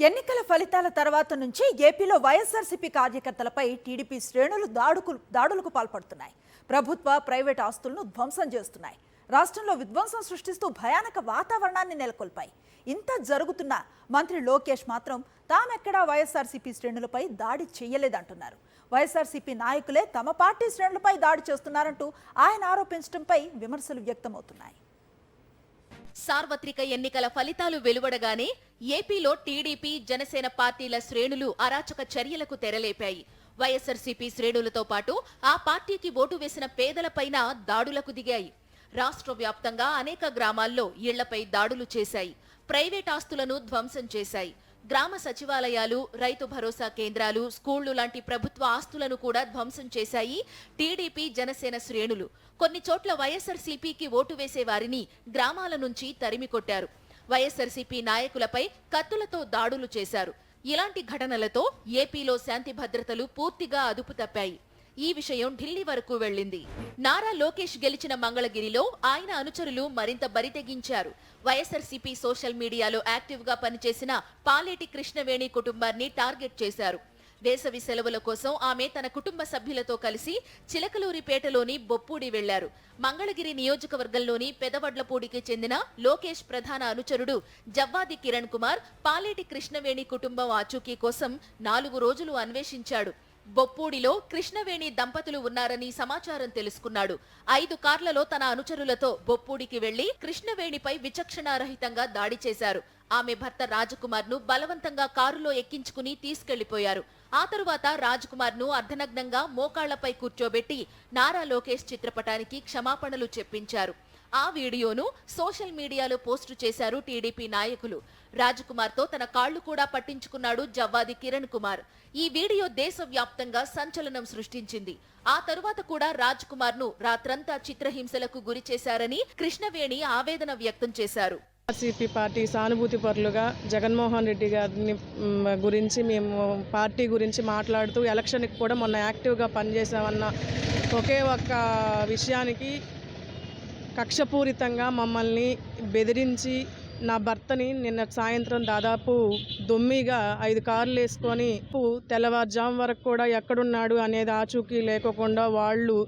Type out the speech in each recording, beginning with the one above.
ఎన్నికల ఫలితాల తర్వాత నుంచి ఏపీలో వైఎస్ఆర్సీపీ కార్యకర్తలపై టీడీపీ శ్రేణులు దాడులకు పాల్పడుతున్నాయి. ప్రభుత్వ, ప్రైవేట్ ఆస్తులను ధ్వంసం చేస్తున్నాయి. రాష్ట్రంలో విధ్వంసం సృష్టిస్తూ భయానక వాతావరణాన్ని నెలకొల్పాయి. ఇంత జరుగుతున్నా మంత్రి లోకేష్ మాత్రం తామెక్కడా వైఎస్ఆర్సీపీ శ్రేణులపై దాడి చేయలేదంటున్నారు. వైఎస్ఆర్సీపీ నాయకులే తమ పార్టీ శ్రేణులపై దాడి చేస్తున్నారంటూ ఆయన ఆరోపించడంపై విమర్శలు వ్యక్తమవుతున్నాయి. సార్వత్రిక ఎన్నికల ఫలితాలు వెలువడగానే ఏపీలో టీడీపీ, జనసేన పార్టీల శ్రేణులు అరాచక చర్యలకు తెరలేపాయి. వైఎస్ఆర్సీపీ శ్రేణులతో పాటు ఆ పార్టీకి ఓటు వేసిన పేదలపైన దాడులకు దిగాయి. రాష్ట్ర వ్యాప్తంగా అనేక గ్రామాల్లో ఇళ్లపై దాడులు చేశాయి. ప్రైవేట్ ఆస్తులను ధ్వంసం చేశాయి. గ్రామ సచివాలయాలు, రైతు భరోసా కేంద్రాలు, స్కూళ్లు లాంటి ప్రభుత్వ ఆస్తులను కూడా ధ్వంసం చేశాయి టీడీపీ, జనసేన శ్రేణులు. కొన్ని చోట్ల వైఎస్ఆర్సీపీకి ఓటు వేసే వారిని గ్రామాల నుంచి తరిమికొట్టారు. వైఎస్ఆర్సీపీ నాయకులపై కత్తులతో దాడులు చేశారు. ఇలాంటి ఘటనలతో ఏపీలో శాంతి భద్రతలు పూర్తిగా అదుపు తప్పాయి. ఈ విషయం ఢిల్లీ వరకు వెళ్లింది. నారా లోకేష్ గెలిచిన మంగళగిరిలో ఆయన అనుచరులు మరింత బరితెగించారు. వైఎస్ఆర్సీపీ సోషల్ మీడియాలో యాక్టివ్ గా పనిచేసిన పాలేటి కృష్ణవేణి కుటుంబాన్ని టార్గెట్ చేశారు. వేసవి సెలవుల కోసం ఆమె తన కుటుంబ సభ్యులతో కలిసి చిలకలూరిపేటలోని బొప్పూడి వెళ్లారు. మంగళగిరి నియోజకవర్గంలోని పెదవడ్లపూడికి చెందిన లోకేష్ ప్రధాన అనుచరుడు జవ్వాది కిరణ్ కుమార్ పాలేటి కృష్ణవేణి కుటుంబం ఆచూకీ కోసం 4 రోజులు అన్వేషించాడు. బొప్పూడిలో కృష్ణవేణి దంపతులు ఉన్నారని సమాచారం తెలుసుకున్నాడు. 5 కార్లలో తన అనుచరులతో బొప్పూడికి వెళ్లి కృష్ణవేణిపై విచక్షణారహితంగా దాడి చేశారు. ఆమె భర్త రాజకుమార్ ను బలవంతంగా కారులో ఎక్కించుకుని తీసుకెళ్లిపోయారు. ఆ తరువాత రాజకుమార్ ను అర్ధనగ్నంగా మోకాళ్లపై కూర్చోబెట్టి నారా లోకేష్ చిత్రపటానికి క్షమాపణలు చెప్పించారు. ఆ వీడియోను సోషల్ మీడియాలో పోస్టు చేశారు టీడీపీ నాయకులు. రాజకుమార్ తో తన కాళ్లు కూడా పట్టించుకున్నాడు జవ్వాది కిరణ్ కుమార్. ఈ వీడియో దేశవ్యాప్తంగా సంచలనం సృష్టించింది. ఆ తరువాత కూడా రాజకుమార్ ను రాత్రంతా చిత్రహింసలకు గురి చేశారని కృష్ణవేణి ఆవేదన వ్యక్తం చేశారు. వైఎస్ఆర్సీపీ పార్టీ సానుభూతి పరులుగా జగన్మోహన్ రెడ్డి గారిని గురించి మేము పార్టీ గురించి మాట్లాడుతూ ఎలక్షన్కి కూడా మొన్న యాక్టివ్గా పనిచేసామన్న ఒకే ఒక్క విషయానికి కక్షపూరితంగా మమ్మల్ని బెదిరించి నా భర్తని నిన్న సాయంత్రం దాదాపు దొమ్మిగా 5 కార్లు వేసుకొని తెల్లవారుజాము వరకు కూడా ఎక్కడున్నాడు అనేది ఆచూకీ లేకుండా వాళ్ళు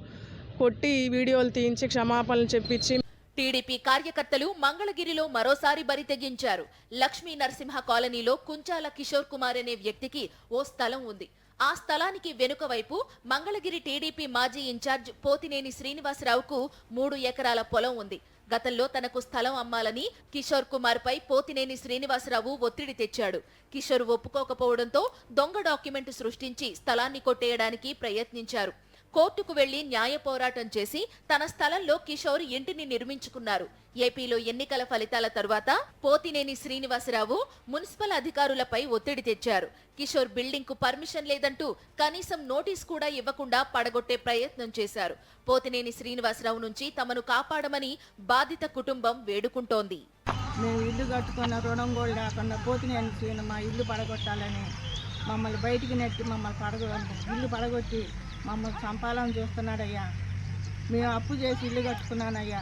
కొట్టి వీడియోలు తీయించి క్షమాపణలు చెప్పించి టీడీపీ కార్యకర్తలు మంగళగిరిలో మరోసారి బరితెగించారు. లక్ష్మీ నరసింహ కాలనీలో కుంచాల కిషోర్ కుమార్ అనే వ్యక్తికి ఓ స్థలం ఉంది. ఆ స్థలానికి వెనుక వైపు మంగళగిరి టీడీపీ మాజీ ఇన్ఛార్జ్ పోతినేని శ్రీనివాసరావుకు 3 ఎకరాల పొలం ఉంది. గతంలో తనకు స్థలం అమ్మాలని కిషోర్ కుమార్ పై పోతినేని శ్రీనివాసరావు ఒత్తిడి తెచ్చాడు. కిషోర్ ఒప్పుకోకపోవడంతో దొంగ డాక్యుమెంట్ సృష్టించి స్థలాన్ని కొట్టేయడానికి ప్రయత్నించారు. కోర్టుకు వెళ్లి న్యాయ పోరాటం చేసి తన స్థలంలో కిషోర్ ఇంటిని నిర్మించుకున్నారు. ఏపీలో ఎన్నికల ఫలితాల తరువాత పోతినేని శ్రీనివాసరావు మున్సిపల్ అధికారులపై ఒత్తిడి తెచ్చారు. కిషోర్ బిల్డింగ్ కు పర్మిషన్ లేదంటూ కనీసం నోటీస్ కూడా ఇవ్వకుండా పడగొట్టే ప్రయత్నం చేశారు. పోతినేని శ్రీనివాసరావు నుంచి తమను కాపాడమని బాధిత కుటుంబం వేడుకుంటోంది. మేము ఇల్లు కట్టుకున్న రుణం కూడా లేకుండా పోతినేని శ్రీను మా ఇల్లు పడగొట్టాలని మమ్మల్ని బయటికి నెట్టి ఇల్లు పడగొట్టి మమ్మల్ని చంపాలని చూస్తున్నాడయ్యా. మేము అప్పు చేసి ఇల్లు కట్టుకున్నానయ్యా.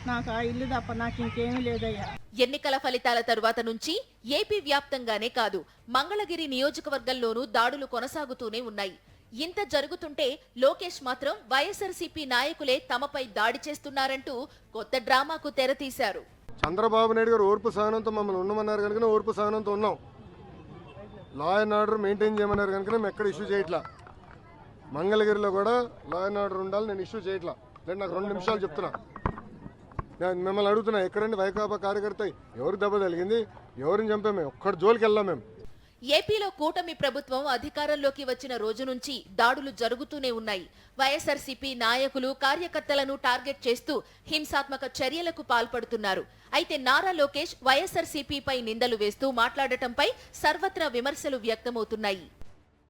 నాకు ఆ ఇల్లు తప్ప నాకు ఇంకేమీ లేదయ్యా. ఎన్నికల ఫలితాల తరువాత నుంచి ఏపీ వ్యాప్తంగానే కాదు, మంగళగిరి నియోజకవర్గంలోనూ దాడులు కొనసాగుతూనే ఉన్నాయి. ఇంత జరుగుతుంటే లోకేష్ మాత్రం వైఎస్ఆర్సీపీ నాయకులే తమపై దాడి చేస్తున్నారంటూ కొత్త డ్రామాకు తెరతీశారు. చంద్రబాబు నాయుడు గారు ఓర్పు సహనంతో మమ్మల్ని ఉండమన్నారు కనుక ఓర్పు సహనంతో ఉన్నాం. లా అండ్ ఆర్డర్ మెయింటైన్ చేయమన్నారు కనుక మేము ఎక్కడ ఇష్యూ చేయట్లా. మంగళగిరిలో కూడా లా అండ్ ఆర్డర్ ఉండాలి, నేను ఇష్యూ చేయట్లా. నేను నాకు 2 నిమిషాలు చెప్తున్నా. నేను మిమ్మల్ని అడుగుతున్నా, ఎక్కడండి వైకాపా కార్యకర్త ఎవరు దెబ్బ తగిలింది, ఎవరిని చంపాము, ఒక్కడి జోలికి వెళ్ళాం మేము. ఏపీలో కూటమి ప్రభుత్వం అధికారంలోకి వచ్చిన రోజు నుంచి దాడులు జరుగుతూనే ఉన్నాయి. వైఎస్ఆర్సీపీ నాయకులు, కార్యకర్తలను టార్గెట్ చేస్తూ హింసాత్మక చర్యలకు పాల్పడుతున్నారు. అయితే నారా లోకేష్ వైఎస్ఆర్సీపీపై నిందలు వేస్తూ మాట్లాడటంపై సర్వత్రా విమర్శలు వ్యక్తమవుతున్నాయి.